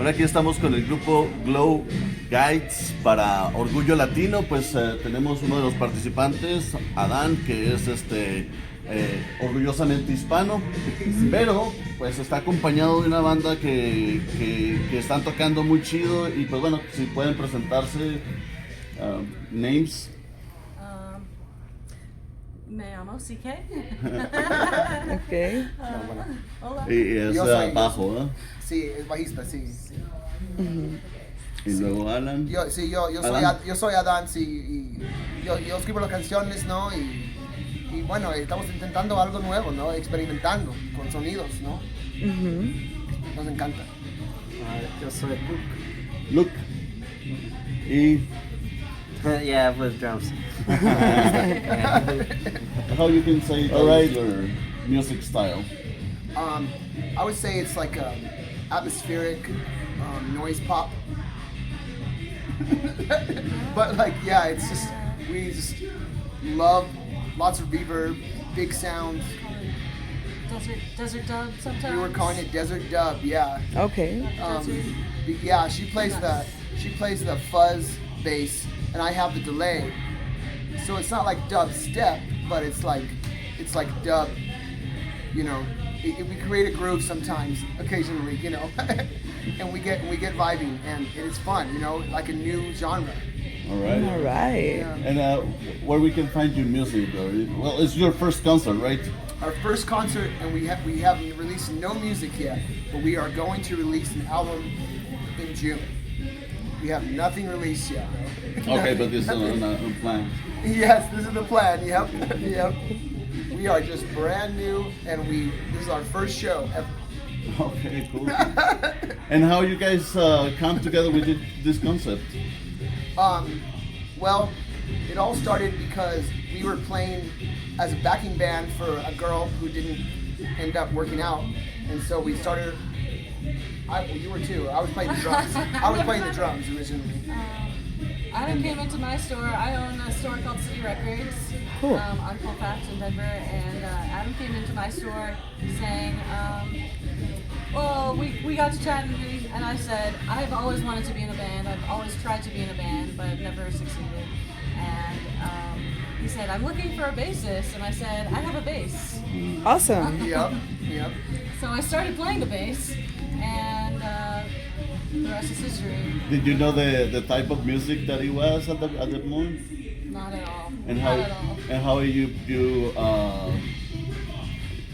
Bueno, aquí estamos con el grupo Glow Guides para Orgullo Latino. Pues tenemos uno de los participantes, Adán, que es orgullosamente hispano, pero pues está acompañado de una banda que están tocando muy chido. Y pues bueno, si pueden presentarse, names. Me llamo CK. Ok. Hola. Y es bajo, ¿eh? Sí, es bajista, sí. Y luego Alan. Yo soy Adán, sí, y yo escribo las canciones, ¿no? Y bueno, estamos intentando algo nuevo, ¿no? Experimentando con sonidos, ¿no? Nos encanta. Yo soy Luke. Y yeah, with drums. how you can say your music style? I would say it's like atmospheric noise pop. But like, yeah, it's just, we just love lots of reverb, big sounds. Desert dub sometimes. We were calling it desert dub, yeah. Okay. Yeah, she plays the fuzz bass, and I have the delay. So it's not like dub step, but it's like dub. You know, we create a groove sometimes, occasionally, you know, and we get vibing, and it's fun, you know, like a new genre. All right. All right. Yeah. And where we can find your music? Well, it's your first concert, right? Our first concert, and we haven't released no music yet, but we are going to release an album in June. We have nothing released yet. Okay, but this is on plan. Yes, this is the plan. Yep, yep. We are just brand new, and this is our first show ever. Okay, cool. And how you guys come together with this concept? Well, it all started because we were playing as a backing band for a girl who didn't end up working out, and so we started. You were too. I was playing the drums. I was playing the drums originally. Adam came into my store. I own a store called City Records Cool. on Colfax in Denver, and Adam came into my store saying, well, we got to chatting, and I said, I've always wanted to be in a band. I've always tried to be in a band, but never succeeded. And he said, I'm looking for a bassist, and I said, I have a bass. Awesome. Yep. So I started playing the bass, and the rest is history. Did you know the type of music that it was at the moment? Not at all. And Not at all. how you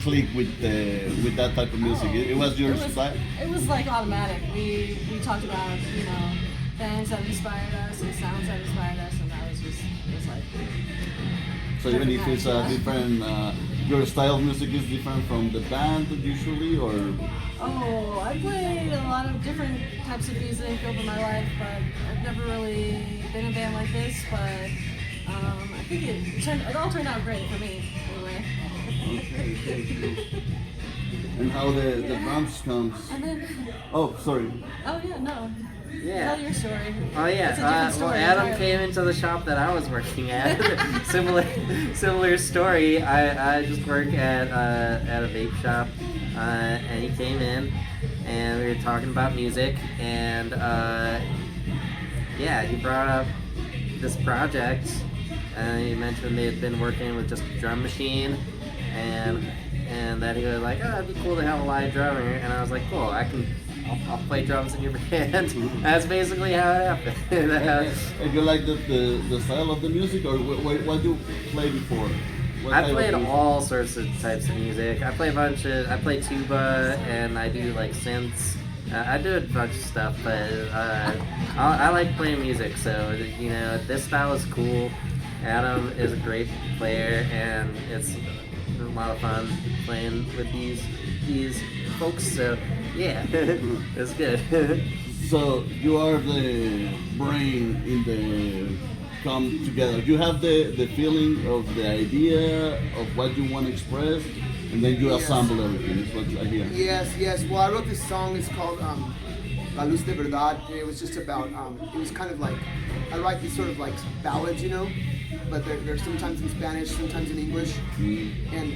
click with that type of music? It was your style. It was like automatic. We talked about, you know, bands that inspired us and sounds that inspired us, and that was just, it was like. So even if it's different, your style of music is different from the band usually, or? Oh, I played a lot of different types of music over my life, but I've never really been in a band like this. But I think it all turned out great for me, anyway. Okay. And how the drums comes? And then, Oh, sorry. oh yeah, no. Yeah. Tell your story. Oh yeah. It's a different Well, story Adam entirely. came into the shop that I was working at. similar story. I just work at a vape shop, and he came in, and we were talking about music, and yeah, he brought up this project, and he mentioned they had been working with just a drum machine, and that he was like, oh, it'd be cool to have a live drummer, and I was like, cool, I'll play drums in your band. That's basically how it happened. And you like the style of the music, or what do you play before? What I type of played music? all sorts of types of music. I play tuba, and I do like synths. I do a bunch of stuff, but I like playing music, so you know, this style is cool. Adam is a great player, and it's a lot of fun playing with these folks, so yeah, it's good. So you are the brain in the come together. You have the feeling of the idea of what you want to express, and then you Yes. assemble everything. Is what I hear. Yes. Well, I wrote this song. It's called La Luz de Verdad, and it was just about. It was kind of like I write these sort of like ballads, you know, but they're sometimes in Spanish, sometimes in English, and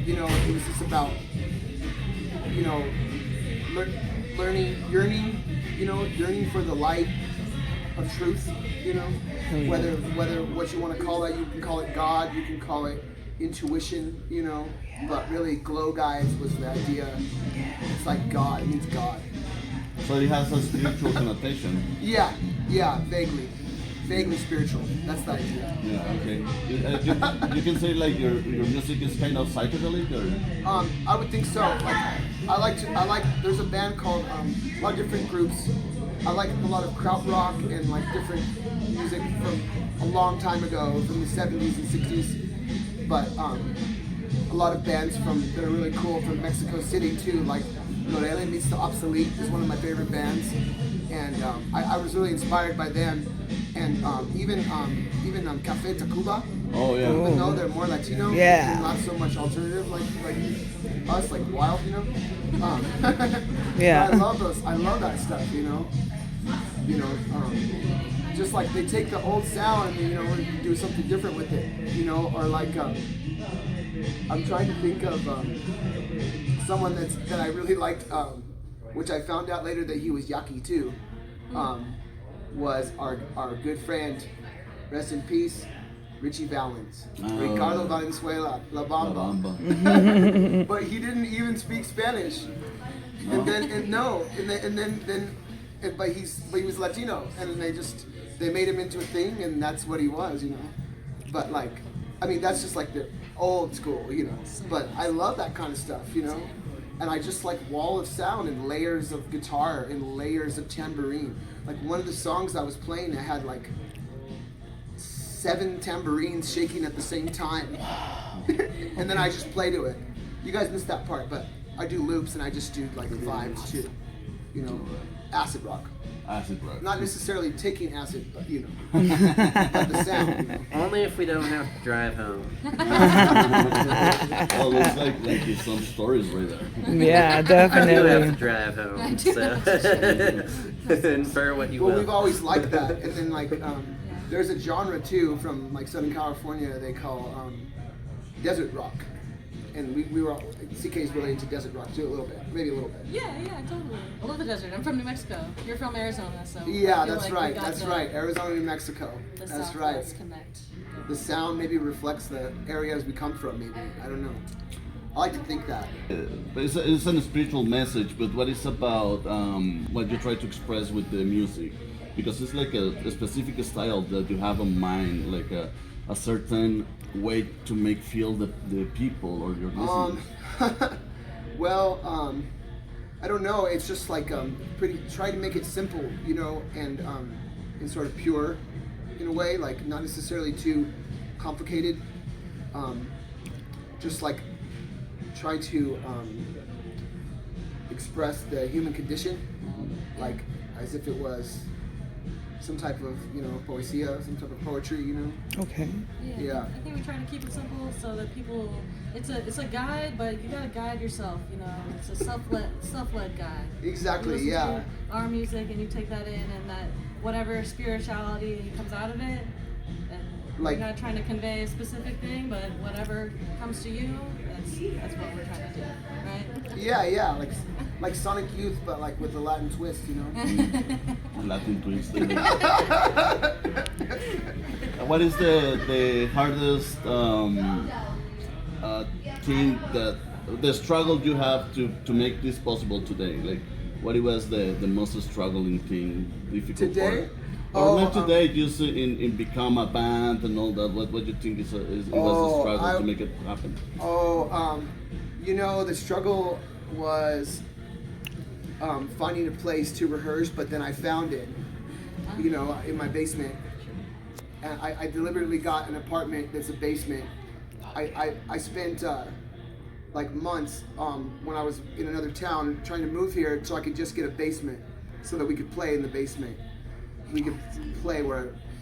you know, it was just about, you know, yearning for the light of truth, whether what you want to call it, you can call it God, you can call it intuition, but really Glow Guys was the idea. It's like God, it means God. So it has a spiritual connotation. Yeah, vaguely spiritual. That's the idea. Yeah, okay. You can say like your music is kind of psychedelic, or? I would think so. There's a band called a lot of different groups. I like a lot of krautrock and like different music from a long time ago, from the 70s and 60s. But a lot of bands that are really cool from Mexico City too, like Lorele Meets the Obsolete is one of my favorite bands, and I was really inspired by them, and even Cafe Tacuba. Oh yeah. Even though they're more Latino, and not so much alternative like us, like wild, Yeah. I love those. I love that stuff, just like they take the old sound and do something different with it, or like I'm trying to think of someone that I really liked, which I found out later that he was Yaqui too, was our good friend, rest in peace, Richie Valens, Ricardo Valenzuela, La Bamba. But he didn't even speak Spanish. And then but he was Latino, and they made him into a thing, and that's what he was, But that's just like the old school, But I love that kind of stuff, And I just like wall of sound and layers of guitar and layers of tambourine. Like one of the songs I was playing, I had like 7 tambourines shaking at the same time. And then I just play to it. You guys missed that part, but I do loops and I just do like vibes too. Acid rock. Acid rock. Not necessarily taking acid, but but the sound. Only if we don't have to drive home. Well, looks like there's some stories right there. Yeah, I do have to definitely. drive home, so infer what you Well, will. we've always liked that, and then there's a genre too from like Southern California they call desert rock, and we were all, CK's really into desert rock too a little bit, maybe a little bit. Yeah, totally. I love the desert. I'm from New Mexico. You're from Arizona, so. Yeah, I feel that's like right. we got That's the- right. Arizona, New Mexico. The That's Southwest right. Connect. The sound maybe reflects the areas we come from. Maybe I don't know. I like to think that. But it's a spiritual message, but what is about what you try to express with the music? Because it's like a specific style that you have in mind, like a certain way to make feel the people or your listeners. Well, I don't know. It's just like try to make it simple, and sort of pure, in a way, like not necessarily too complicated. Just like try to express the human condition, like as if it was some type of poesia, some type of poetry, Okay. Yeah. I think we're trying to keep it simple so that people. It's a guide, but you gotta guide yourself. It's a self-led guide. Exactly. You listen Yeah. to our music and you take that in, and that whatever spirituality comes out of it. And Like- we're not trying to convey a specific thing, but whatever comes to you, that's what we're trying to do, right? Yeah. Like Sonic Youth, but like with a Latin twist, Latin twist. What is the hardest thing the struggle you have to make this possible today? Like, what was the most struggling thing, difficult Today? part? Or not today, just in become a band and all that. What you think was the struggle to make it happen? The struggle was finding a place to rehearse, but then I found it, in my basement. And I deliberately got an apartment that's a basement. I spent like months when I was in another town trying to move here so I could just get a basement so that we could play in the basement. We could play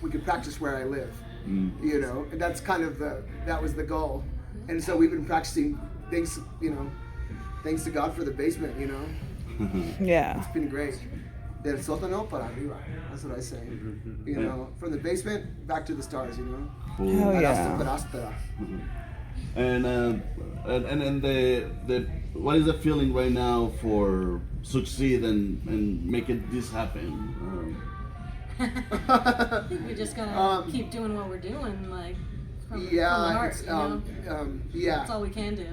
we could practice where I live, and that's kind of that was the goal. And so we've been practicing thanks to God for the basement, Yeah. It's been great. Del sótano para arriba. That's what I say. From the basement back to the stars, Cool. Hell Para yeah. super áspera. And the what is the feeling right now for succeed and making this happen? I think we're just gonna Um, keep doing what we're doing, like from the yeah, heart. it's, You know, yeah. that's all we can do.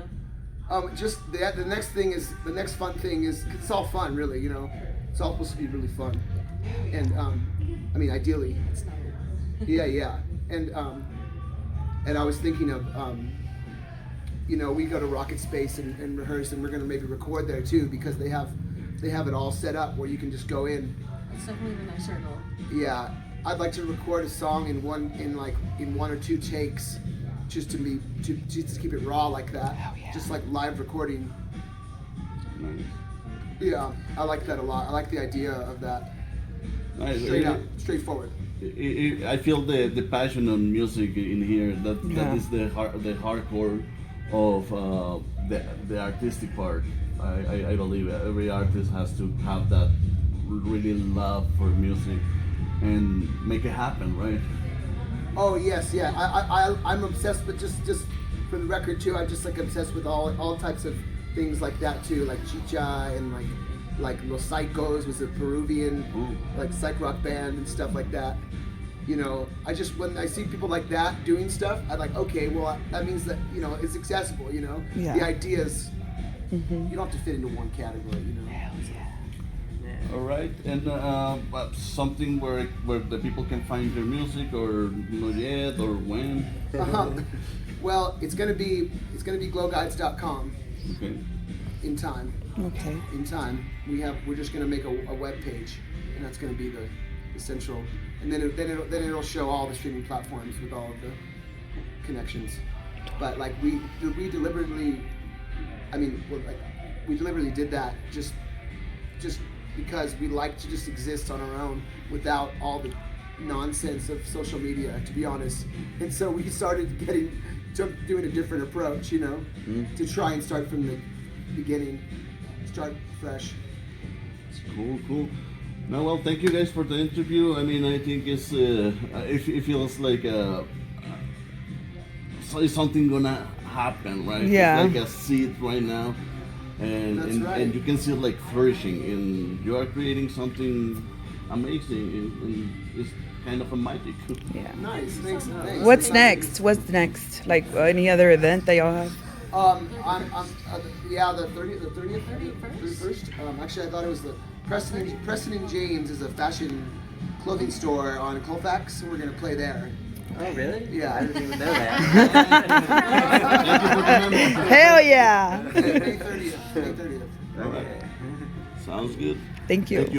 Just the next thing is the next fun thing is it's all fun, really. You know, it's all supposed to be really fun, and I mean, ideally, It's not. yeah, and I was thinking of you know, we go to Rocket Space and rehearse, and we're gonna maybe record there too because they have it all set up where you can just go in. It's definitely the next hurdle. Yeah, I'd like to record a song in one or two takes, just to keep it raw like that, just like live recording. Nice. Yeah, I like that a lot. I like the idea of that. Nice. Straight up, straightforward. I feel the passion on music in here. That Yeah. is the hardcore of the artistic part. I believe every artist has to have that really love for music and make it happen, right? Oh yes, yeah. I'm obsessed with just for the record too. I'm just like obsessed with all types of things like that too, like chicha and like Los Psychos was a Peruvian like psych rock band and stuff like that. You know, when I see people like that doing stuff, I'm like, okay, well that means that, you know, it's accessible. You know, Yeah. the ideas. You don't have to fit into one category. You know. All right, and something where the people can find your music, or not yet, or when? Well, it's gonna be glowguides.com Okay. in time. Okay. In time, we're just gonna make a web page, and that's gonna be the central, and then it'll show all the streaming platforms with all of the connections. But like we deliberately, I mean, we deliberately did that just because we like to just exist on our own without all the nonsense of social media, to be honest. And so we started doing a different approach, you know, to try and start from the beginning, start fresh. Cool. No, well, thank you guys for the interview. I mean, I think it feels like it's something gonna happen, right? Yeah. It's like a seed right now, and That's and, right. and you can see it like flourishing, and you are creating something amazing, and it's kind of a magic. Yeah. Nice, thanks. What's next? What's next? Like any other event that y'all have? I'm the 31st. Actually, I thought it was the Preston and James is a fashion clothing store on Colfax, so we're gonna play there. Oh, really? Yeah. I didn't even know that. Hell yeah! May 30th. All right. Sounds good. Thank you.